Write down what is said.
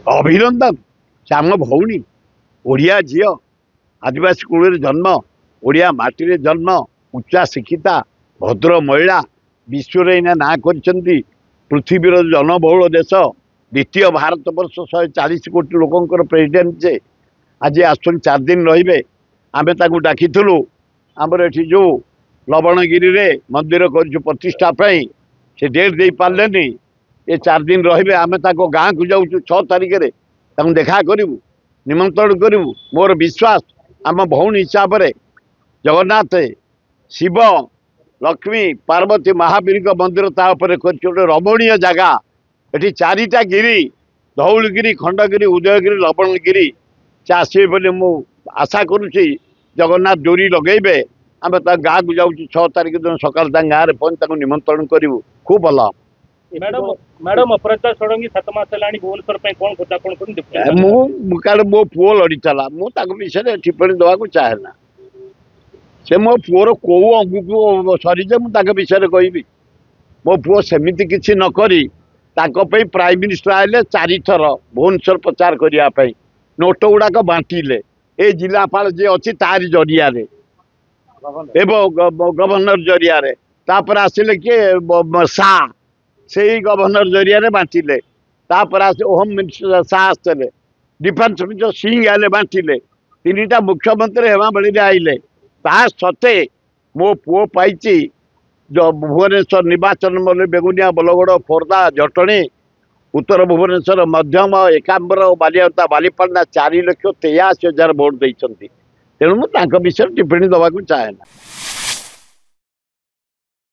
अभिनंदन से आम भौणी ओडिया झील आदिवासी कूल जन्म ओडिया माटी जन्म उच्चा शिक्षिता भद्र महिला विश्व ना कर पृथ्वीर जनबहुल देश द्वितीय भारत वर्ष 140 कोटी लोकंर प्रेसिडेंट जे आज आसुन 4 दिन रे आम डाकी आमर ये जो लवणगिरी रे मंदिर कर प्रतिष्ठा से डेट दे पारे ये 4 दिन रे आम गाँ को जाऊँ 6 तारिख में देखा करूँ निमंत्रण करूँ मोर विश्वास आम भौणी हिसाब से जगन्नाथ शिव लक्ष्मी पार्वती महावीर मंदिर तापर गोटे रमणीय जगह ये 4टा गिरी धौलगिरी खंडगिरी उदयगिरी लवणगिरी से आसवे बोली मु आशा करुँची जगन्नाथ डोरी लगेबे आम गाँ को जाऊँ 6 तारिख दिन सकाल गाँव में पहुँच निमंत्रण करूँ खूब भल मैडम मैडम अपराजिता षडंगी 7 मास है भुवनेश्वर कौन खोजा मो पुओ लड़ी चला मुझे विषय टिप्पणी देवा चाहेना से मो पुओर कौ अंगू को सरीजे मुझे विषय कहबी मो पुओ सेमती किसी नक प्राइम मिनिस्टर आए 4 थर भुवनेश्वर प्रचार करने नोट गुड़ाक बांटिले ए जिलापाल जी अच्छी तारी जरिया गवर्नर जरिया तापर आसिले किए शाह से गवर्नर जरिया बांटिले तापर होम मिनिस्टर शाह आसते डिफेन्स मिनिस्टर सिंह आए बांटिले 3टा मुख्यमंत्री हेमा बेली आइले ता सत्ते मो पुओ पाई जो भुवनेश्वर निर्वाचन मंडली बेगुनिया बलगड़ खोर्धा जटणी उत्तर भुवनेश्वर मध्यम एकाम्बर बालियाता बालीपाड़ा 4,83,000 भोट देते तेणु मुझे विषय टिप्पणी देवा चाहेना।